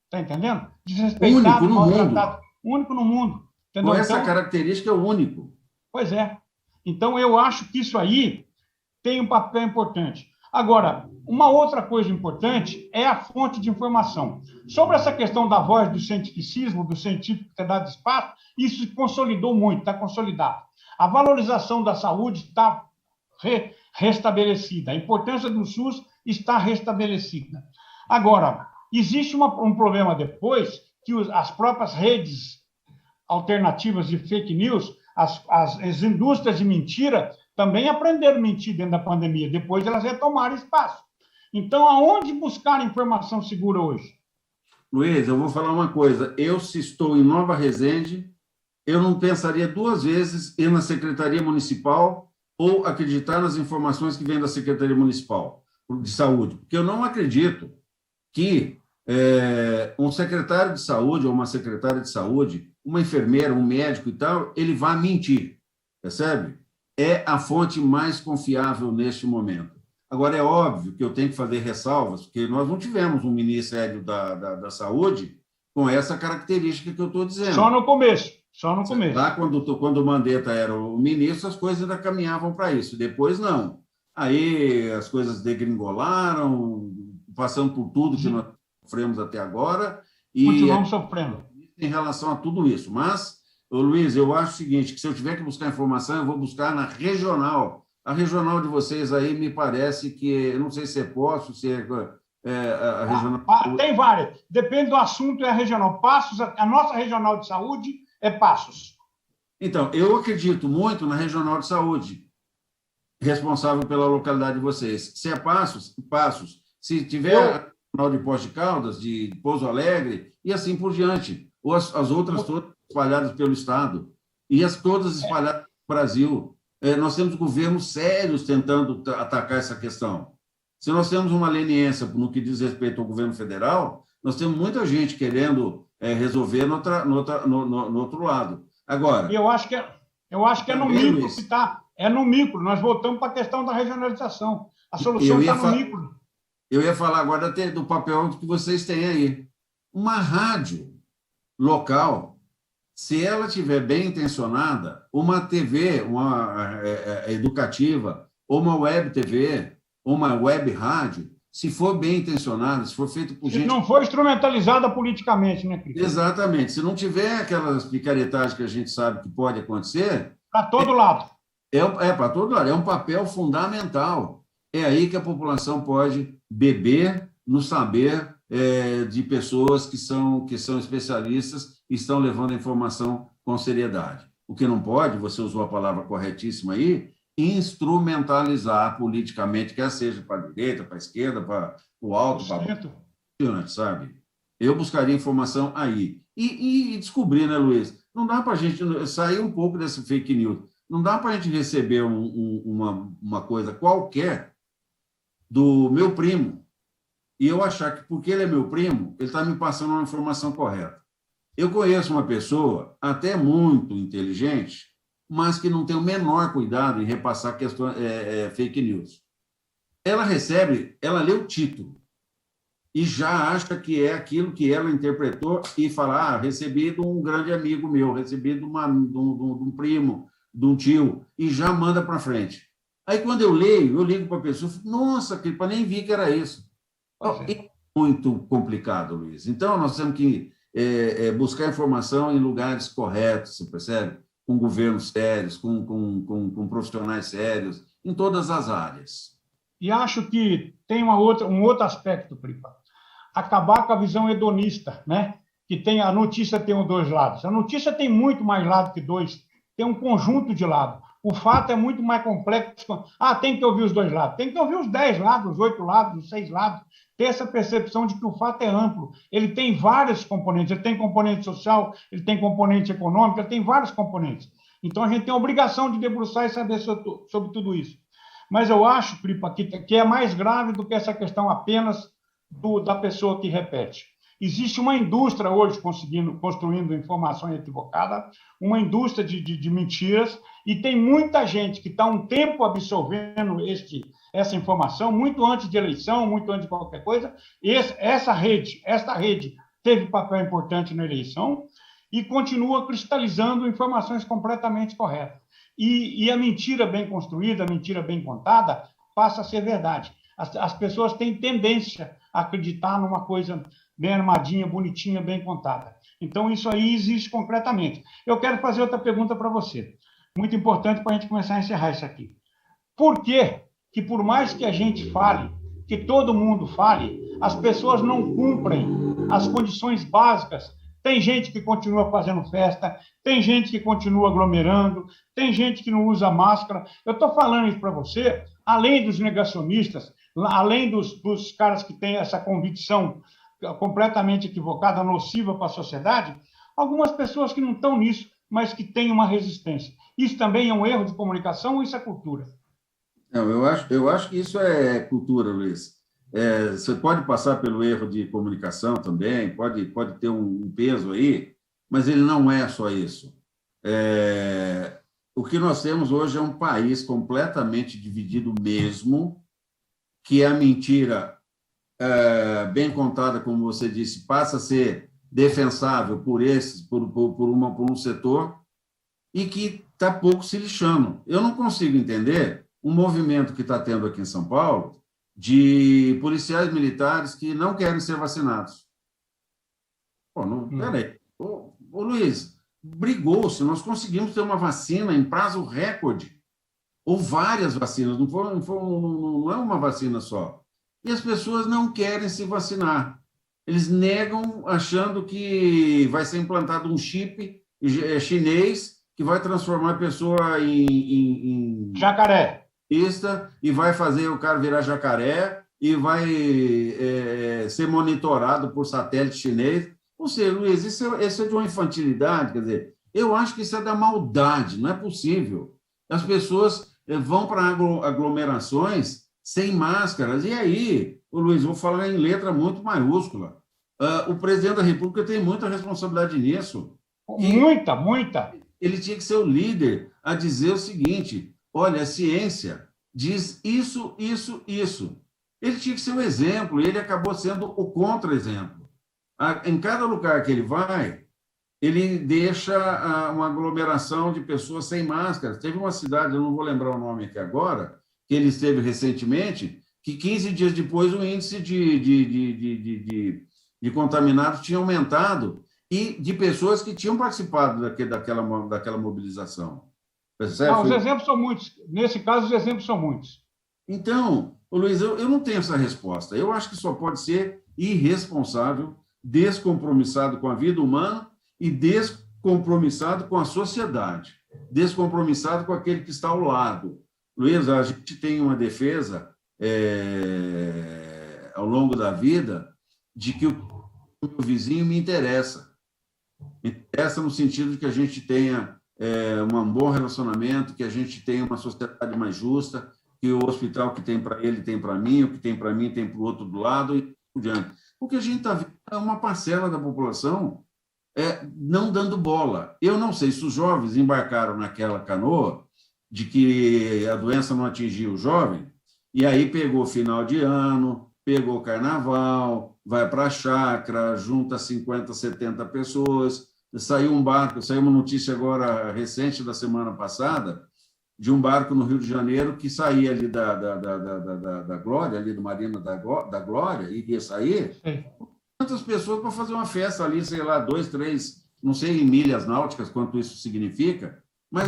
está entendendo? Desrespeitado, maltratado, único no mundo. Entendeu? Com essa característica, é o único. Pois é. Então, eu acho que isso aí tem um papel importante. Agora, uma outra coisa importante é a fonte de informação. Sobre essa questão da voz do cientificismo, do científico ter dado espaço, isso se consolidou muito, está consolidado. A valorização da saúde está restabelecida. A importância do SUS está restabelecida. Agora, existe um problema depois, que as próprias redes alternativas de fake news, as indústrias de mentira, também aprenderam a mentir dentro da pandemia. Depois elas retomaram espaço. Então, aonde buscar informação segura hoje? Luiz, eu vou falar uma coisa. Se estou em Nova Resende, eu não pensaria duas vezes ir na Secretaria Municipal ou acreditar nas informações que vêm da Secretaria Municipal de Saúde, porque eu não acredito que um secretário de saúde ou uma secretária de saúde, uma enfermeira, um médico e tal, ele vai mentir, percebe? É a fonte mais confiável neste momento. Agora, é óbvio que eu tenho que fazer ressalvas, porque nós não tivemos um Ministério da Saúde com essa característica que eu estou dizendo. Só no começo. Lá, quando o Mandetta era o ministro, as coisas ainda caminhavam para isso. Depois, não. Aí as coisas degringolaram, passando por tudo que nós sofremos até agora. Continuamos sofrendo. Em relação a tudo isso. Mas, Luiz, eu acho o seguinte, que se eu tiver que buscar informação, eu vou buscar na regional. A regional de vocês aí me parece que, eu não sei se é Poços, se a regional... Tem várias. Depende do assunto, é a regional. Passos, a nossa regional de saúde é Passos. Então, eu acredito muito na regional de saúde, responsável pela localidade de vocês. Se é Passos. Se tiver a regional de Poços de Caldas, de Pouso Alegre, e assim por diante. Ou as outras todas espalhadas pelo Estado. E todas espalhadas no Brasil. Nós temos governos sérios tentando atacar essa questão. Se nós temos uma leniência no que diz respeito ao governo federal, nós temos muita gente querendo resolver no outro lado. Agora... Eu acho que é no micro que está. É no micro. Nós voltamos para a questão da regionalização. A solução está no micro. Eu ia falar agora do papel que vocês têm aí. Uma rádio local, se ela estiver bem intencionada, uma TV educativa, ou uma web TV, ou uma web rádio, se for bem intencionada, se for feito por gente... Se não for instrumentalizada politicamente, né, Cris? Exatamente. Se não tiver aquelas picaretagens que a gente sabe que pode acontecer... Para todo lado. Para todo lado. É um papel fundamental. É aí que a população pode beber no saber de pessoas que são especialistas e estão levando a informação com seriedade. O que não pode, você usou a palavra corretíssima aí, instrumentalizar politicamente, quer seja para a direita, para a esquerda, para o alto, para o sabe? Eu buscaria informação aí. E descobrir, né, Luiz? Não dá para a gente sair um pouco desse fake news. Não dá para a gente receber uma coisa qualquer do meu primo e eu achar que, porque ele é meu primo, ele está me passando uma informação correta. Eu conheço uma pessoa, até muito inteligente, mas que não tem o menor cuidado em repassar questões, fake news. Ela lê o título e já acha que é aquilo que ela interpretou e fala, recebi de um grande amigo meu, recebi de um primo, de um tio, e já manda para frente. Aí, quando eu leio, eu ligo para a pessoa e falo, nossa, Cripa, nem vi que era isso. É muito complicado, Luiz. Então, nós temos que buscar informação em lugares corretos, você percebe? Com governos sérios, com profissionais sérios, em todas as áreas. E acho que tem um outro aspecto, Pripa. Acabar com a visão hedonista, né? Que a notícia tem os dois lados. A notícia tem muito mais lado que dois, tem um conjunto de lados. O fato é muito mais complexo. Tem que ouvir os dois lados. Tem que ouvir os 10 lados, os 8 lados, os 6 lados. Ter essa percepção de que o fato é amplo. Ele tem vários componentes. Ele tem componente social, ele tem componente econômico, ele tem vários componentes. Então, a gente tem a obrigação de debruçar e saber sobre tudo isso. Mas eu acho, Pripa, que é mais grave do que essa questão apenas da pessoa que repete. Existe uma indústria hoje construindo informação equivocada, uma indústria de mentiras, e tem muita gente que está um tempo absorvendo essa informação, muito antes de eleição, muito antes de qualquer coisa. Esta rede teve papel importante na eleição e continua cristalizando informações completamente corretas. E a mentira bem construída, a mentira bem contada, passa a ser verdade. As pessoas têm tendência a acreditar numa coisa bem armadinha, bonitinha, bem contada. Então, isso aí existe concretamente. Eu quero fazer outra pergunta para você, muito importante para a gente começar a encerrar isso aqui. Por que, por mais que a gente fale, que todo mundo fale, as pessoas não cumprem as condições básicas? Tem gente que continua fazendo festa, tem gente que continua aglomerando, tem gente que não usa máscara. Eu estou falando isso para você, além dos negacionistas, além dos caras que têm essa convicção completamente equivocada, nociva para a sociedade, algumas pessoas que não estão nisso, mas que têm uma resistência. Isso também é um erro de comunicação ou isso é cultura? Não, eu acho que isso é cultura, Luiz. Você pode passar pelo erro de comunicação também, pode ter um peso aí, mas ele não é só isso. O que nós temos hoje é um país completamente dividido mesmo, que a mentira bem contada, como você disse, passa a ser defensável por um setor e que está pouco se lixando. Eu não consigo entender um movimento que está tendo aqui em São Paulo de policiais militares que não querem ser vacinados. Peraí. Ô, Luiz, brigou-se, nós conseguimos ter uma vacina em prazo recorde, ou várias vacinas, não é uma vacina só. E as pessoas não querem se vacinar. Eles negam achando que vai ser implantado um chip chinês que vai transformar a pessoa em jacaré. E vai fazer o cara virar jacaré e vai ser monitorado por satélite chinês. Ou seja, Luiz, isso é de uma infantilidade, quer dizer, eu acho que isso é da maldade, não é possível. As pessoas vão para aglomerações sem máscaras. E aí, Luiz, vou falar em letra muito maiúscula. O presidente da República tem muita responsabilidade nisso. Muita. Ele tinha que ser o líder a dizer o seguinte: olha, a ciência diz isso, isso, isso. Ele tinha que ser o exemplo, e ele acabou sendo o contra-exemplo. Em cada lugar que ele vai, ele deixa uma aglomeração de pessoas sem máscaras. Teve uma cidade, eu não vou lembrar o nome aqui agora, que ele esteve recentemente, que 15 dias depois o índice de contaminados tinha aumentado e de pessoas que tinham participado daquela mobilização. Não, os exemplos são muitos. Nesse caso, os exemplos são muitos. Então, Luiz, eu não tenho essa resposta. Eu acho que só pode ser irresponsável, descompromissado com a vida humana e descompromissado com a sociedade, descompromissado com aquele que está ao lado. Luiz, a gente tem uma defesa ao longo da vida de que o meu vizinho me interessa. Me interessa no sentido de que a gente tenha um bom relacionamento, que a gente tenha uma sociedade mais justa, que o hospital que tem para ele tem para mim, o que tem para mim tem para o outro do lado e por diante. O que a gente está vendo é uma parcela da população não dando bola. Eu não sei se os jovens embarcaram naquela canoa de que a doença não atingia o jovem, e aí pegou final de ano, pegou carnaval, vai para a chácara, junta 50, 70 pessoas, saiu um barco, saiu uma notícia agora recente da semana passada, de um barco no Rio de Janeiro que saía ali da Glória, ali do Marina da Glória, e ia sair, quantas pessoas para fazer uma festa ali, sei lá, 2, 3, não sei em milhas náuticas quanto isso significa, mas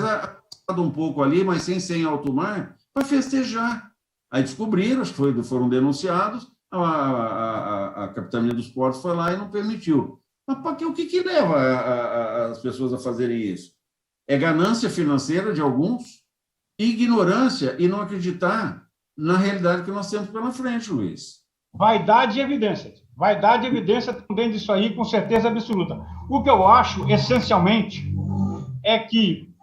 um pouco ali, mas sem alto mar, para festejar. Aí descobriram, acho que foram denunciados, a Capitania dos Portos foi lá e não permitiu. Mas o que leva as pessoas a fazerem isso? É ganância financeira de alguns, ignorância e não acreditar na realidade que nós temos pela frente, Luiz. Vaidade e evidência. Vaidade e evidência estão dentro disso aí, com certeza absoluta. O que eu acho, essencialmente, é que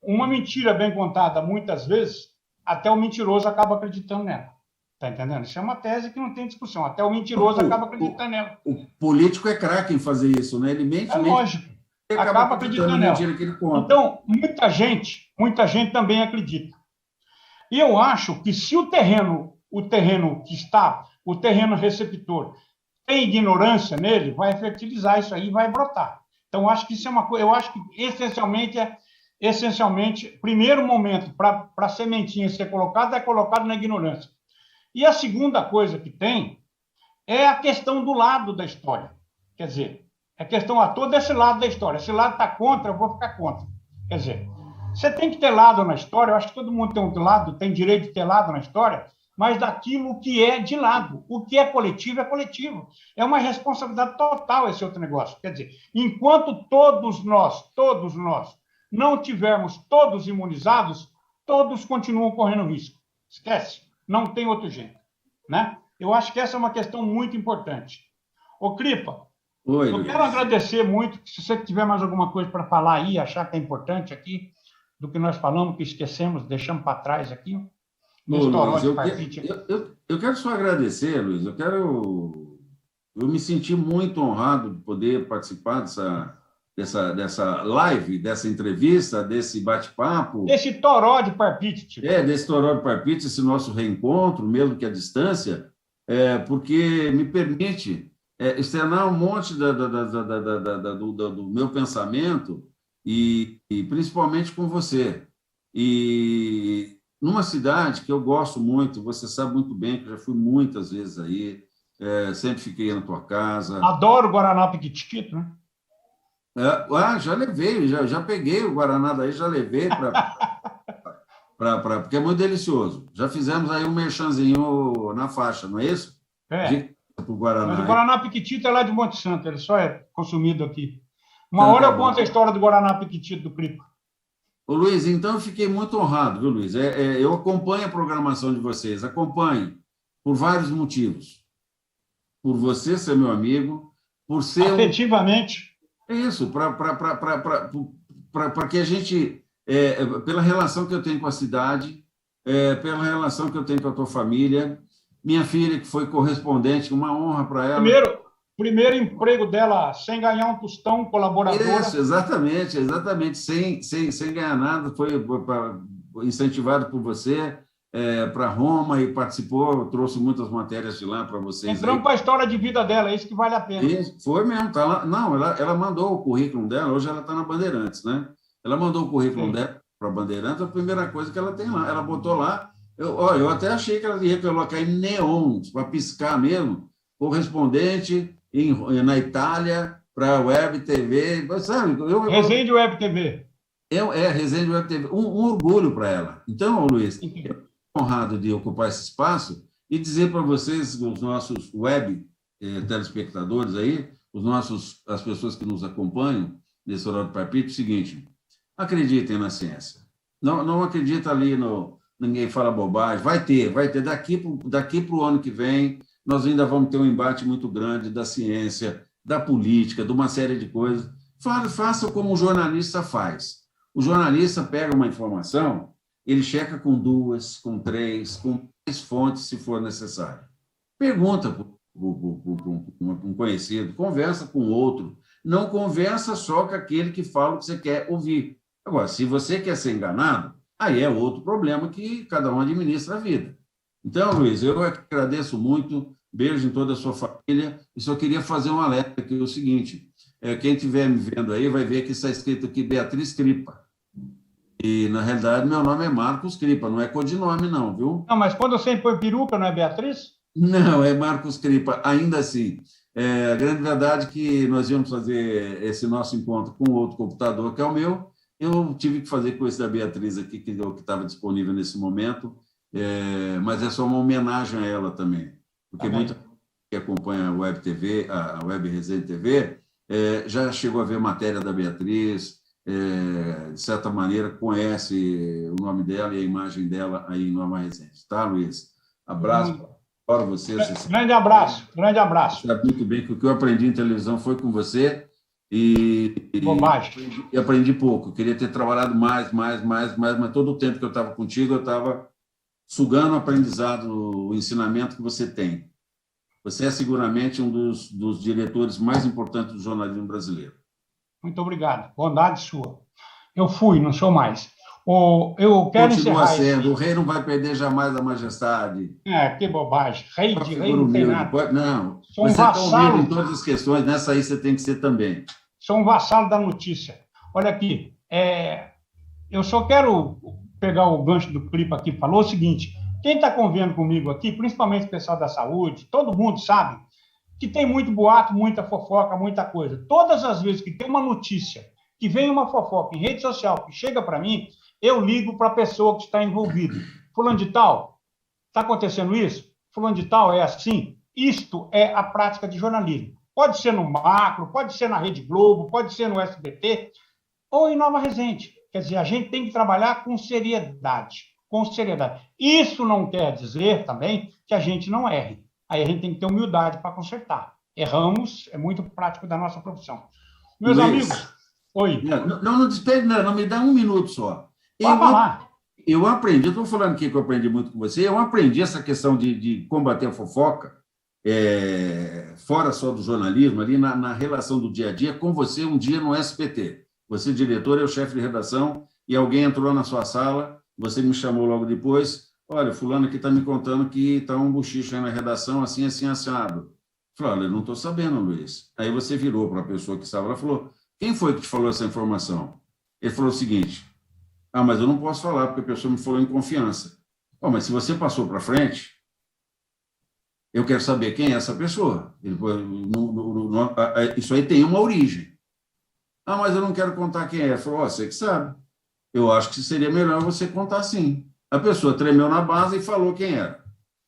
uma mentira bem contada, muitas vezes, até o mentiroso acaba acreditando nela. Está entendendo? Isso é uma tese que não tem discussão. Até o mentiroso acaba acreditando nela. O político é craque em fazer isso, né? Ele mente, lógico. Acaba acreditando nela. Que ele conta. Então, muita gente também acredita. E eu acho que se o terreno receptor tem ignorância nele, vai fertilizar isso aí e vai brotar. Então, eu acho que isso é uma coisa. Eu acho que essencialmente, primeiro momento para a sementinha ser colocada é colocado na ignorância. E a segunda coisa que tem é a questão do lado da história. Quer dizer, a questão a todo esse lado da história. Esse lado está contra, eu vou ficar contra. Quer dizer, você tem que ter lado na história, eu acho que todo mundo tem um lado, tem direito de ter lado na história, mas daquilo que é de lado. O que é coletivo é coletivo. É uma responsabilidade total esse outro negócio. Quer dizer, enquanto todos nós não tivermos todos imunizados, todos continuam correndo risco. Esquece. Não tem outro jeito, né? Eu acho que essa é uma questão muito importante. Ô, Cripa, eu quero agradecer muito, se você tiver mais alguma coisa para falar aí, achar que é importante aqui, do que nós falamos, que esquecemos, deixamos para trás aqui. Luiz, eu quero só agradecer, Luiz, eu me senti muito honrado de poder participar dessa live, dessa entrevista, desse bate-papo. Desse toró de parpite. Desse toró de parpite, esse nosso reencontro, mesmo que à distância, porque me permite externar um monte do meu pensamento e principalmente com você. E numa cidade que eu gosto muito, você sabe muito bem que eu já fui muitas vezes aí, sempre fiquei na tua casa. Adoro Guaraná Piquitito, né? Já levei, já peguei o Guaraná daí, já levei porque é muito delicioso. Já fizemos aí um merchanzinho na faixa, não é isso? Pro Guaraná. Mas o Guaraná Piquitito é lá de Monte Santo, ele só é consumido aqui. Uma hora eu conto a história do Guaraná Piquitito do Cripa. Ô, Luiz, então eu fiquei muito honrado, viu, Luiz? Eu acompanho a programação de vocês, acompanho por vários motivos. Por você ser meu amigo, por ser... Afetivamente. É isso, para que a gente, pela relação que eu tenho com a cidade, pela relação que eu tenho com a tua família, minha filha, que foi correspondente, uma honra para ela. Primeiro emprego dela sem ganhar um tostão, colaboradora. Isso, exatamente, sem ganhar nada, foi incentivado por você para Roma e participou, trouxe muitas matérias de lá para vocês. Entramos para a história de vida dela, é isso que vale a pena. Isso, foi mesmo, tá lá. Não, ela mandou o currículo dela, hoje ela está na Bandeirantes, né? Ela mandou o currículo dela para a Bandeirantes, a primeira coisa que ela tem lá, ela botou lá, eu até achei que ela ia colocar em neons, para piscar mesmo, correspondente na Itália, para a Web TV, sabe? Resende Web TV. Resende Web TV, um orgulho para ela. Então, Luiz, honrado de ocupar esse espaço e dizer para vocês, os nossos web telespectadores aí, as pessoas que nos acompanham nesse horário de palpite, o seguinte: acreditem na ciência. Não acredita ali ninguém fala bobagem. Vai ter daqui para o ano que vem, nós ainda vamos ter um embate muito grande da ciência, da política, de uma série de coisas. Faça como o jornalista faz. O jornalista pega uma informação, ele checa com 2, com 3, com 10 fontes, se for necessário. Pergunta para um conhecido, conversa com outro. Não conversa só com aquele que fala o que você quer ouvir. Agora, se você quer ser enganado, aí é outro problema que cada um administra a vida. Então, Luiz, eu agradeço muito, beijo em toda a sua família, e só queria fazer um alerta aqui, o seguinte: quem estiver me vendo aí vai ver que está escrito aqui Beatriz Cripa. E, na realidade, meu nome é Marcos Cripa, não é codinome, não, viu? Não, mas quando você põe peruca, não é Beatriz? Não, é Marcos Cripa, ainda assim. A grande verdade é que nós íamos fazer esse nosso encontro com outro computador, que é o meu. Eu tive que fazer com esse da Beatriz aqui, que estava disponível nesse momento. mas é só uma homenagem a ela também, porque Também. muita gente que acompanha a Web TV, a Web Resende TV, já chegou a ver matéria da Beatriz, de certa maneira conhece o nome dela e a imagem dela aí em Nova Resende. Tá, Luiz? Abraço para você. Grande abraço, grande abraço. Você sabe muito bem que o que eu aprendi em televisão foi com você e Bobagem. aprendi pouco. Eu queria ter trabalhado mais, mas todo o tempo que eu estava contigo, eu estava sugando o aprendizado, o ensinamento que você tem. Você é seguramente um dos diretores mais importantes do jornalismo brasileiro. Muito obrigado. Bondade sua. Eu fui, não sou mais. Eu quero Continua encerrar sendo. O rei não vai perder jamais a majestade. Que bobagem. Rei Uma de figura rei não tem humilde. nada. Não, Sou um você está vassalo. humilde em todas as questões. Nessa aí você tem que ser também. Sou um vassalo da notícia. Olha aqui, eu só quero pegar o gancho do clipe aqui. Falou o seguinte, quem está convivendo comigo aqui, principalmente o pessoal da saúde, todo mundo sabe que tem muito boato, muita fofoca, muita coisa. Todas as vezes que tem uma notícia, que vem uma fofoca em rede social, que chega para mim, eu ligo para a pessoa que está envolvida. Fulano de tal, está acontecendo isso? Fulano de tal é assim? Isto é a prática de jornalismo. Pode ser no Macro, pode ser na Rede Globo, pode ser no SBT ou em Nova Resende. Quer dizer, a gente tem que trabalhar com seriedade. Com seriedade. Isso não quer dizer também que a gente não erre. Aí a gente tem que ter humildade para consertar. Erramos, é muito prático da nossa profissão. Meus Luiz, amigos, oi. Não despede, não, me dá um minuto só. Eu aprendi, estou falando aqui que eu aprendi muito com você, eu aprendi essa questão de combater a fofoca, fora só do jornalismo, ali na relação do dia a dia, com você um dia no SBT. Você, diretor, é o chefe de redação, e alguém entrou na sua sala, você me chamou logo depois, olha, fulano aqui está me contando que está um bochicho aí na redação, assim, assado. Eu falei, olha, eu não estou sabendo, Luiz. Aí você virou para a pessoa que estava lá e falou, quem foi que te falou essa informação? Ele falou o seguinte, mas eu não posso falar, porque a pessoa me falou em confiança. Mas se você passou para frente, eu quero saber quem é essa pessoa. Isso aí tem uma origem. Mas eu não quero contar quem é. Ele falou, você que sabe. Eu acho que seria melhor você contar sim. A pessoa tremeu na base e falou quem era.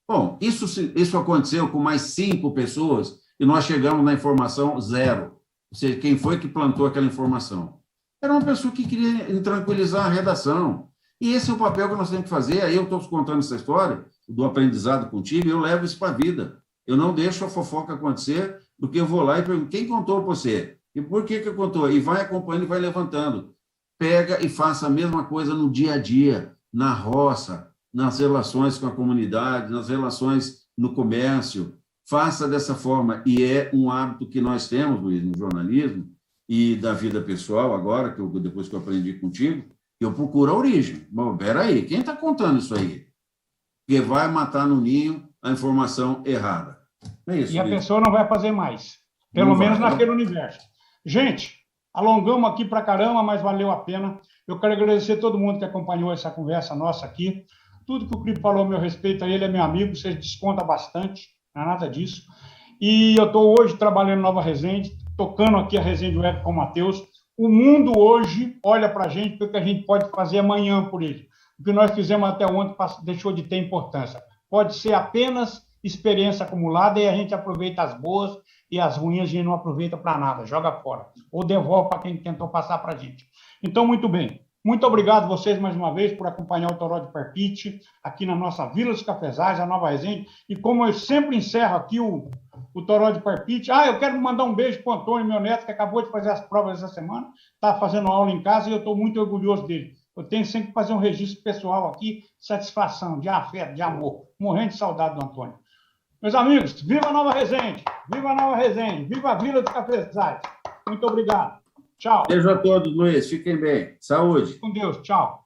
Bom, isso aconteceu com mais 5 pessoas e nós chegamos na informação 0. Ou seja, quem foi que plantou aquela informação? Era uma pessoa que queria tranquilizar a redação. E esse é o papel que nós temos que fazer. Aí eu estou contando essa história do aprendizado contigo e eu levo isso para a vida. Eu não deixo a fofoca acontecer, porque eu vou lá e pergunto, quem contou para você? E por que contou? E vai acompanhando e vai levantando. Pega e faça a mesma coisa no dia a dia, na roça, nas relações com a comunidade, nas relações no comércio. Faça dessa forma. E é um hábito que nós temos, Luiz, no jornalismo e da vida pessoal, agora, depois que eu aprendi contigo, eu procuro a origem. Bom, peraí, quem está contando isso aí? Porque vai matar no ninho a informação errada. É isso, e a Luiz. pessoa não vai fazer mais. Pelo menos naquele universo. Gente, alongamos aqui pra caramba, mas valeu a pena. Eu quero agradecer a todo mundo que acompanhou essa conversa nossa aqui. Tudo que o Clipe falou a meu respeito, ele é meu amigo, você desconta bastante, não é nada disso. E eu estou hoje trabalhando em Nova Resende, tocando aqui a Resende Web com o Matheus. O mundo hoje olha para a gente porque a gente pode fazer amanhã por ele. O que nós fizemos até ontem deixou de ter importância. Pode ser apenas experiência acumulada e a gente aproveita as boas e as ruins a gente não aproveita para nada, joga fora. Ou devolve para quem tentou passar para a gente. Então, muito bem. Muito obrigado a vocês mais uma vez por acompanhar o Toró de Parpite aqui na nossa Vila dos Cafezais, a Nova Resende. E como eu sempre encerro aqui o Toró de Parpite, eu quero mandar um beijo para o Antônio, meu neto, que acabou de fazer as provas essa semana, está fazendo aula em casa e eu estou muito orgulhoso dele. Eu tenho sempre que fazer um registro pessoal aqui, satisfação, de afeto, de amor, morrendo de saudade do Antônio. Meus amigos, viva a Nova Resende, viva a Nova Resende, viva a Vila dos Cafezais. Muito obrigado. Tchau. Beijo a todos, Luiz. Fiquem bem. Saúde. Com Deus. Tchau.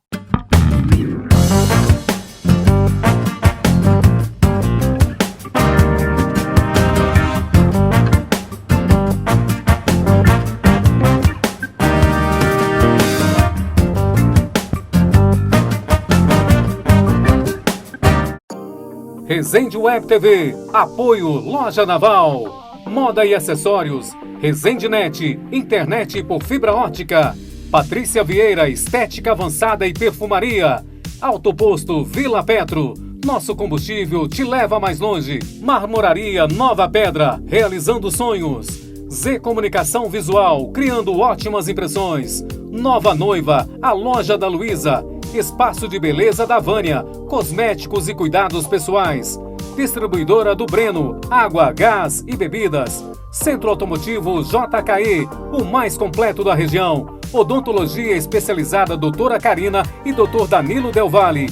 Resende Web TV, apoio Loja Naval, moda e acessórios, Resende Net, internet por fibra ótica, Patrícia Vieira, estética avançada e perfumaria, Autoposto Vila Petro, Nosso combustível te leva mais longe. Marmoraria Nova Pedra, realizando sonhos. Z Comunicação Visual, criando ótimas impressões. Nova Noiva, a loja da Luísa. Espaço de beleza da Vânia, cosméticos e cuidados pessoais. Distribuidora do Breno, água, gás e bebidas. Centro Automotivo JKE, o mais completo da região. Odontologia especializada Doutora Karina e Dr. Danilo Del Valle.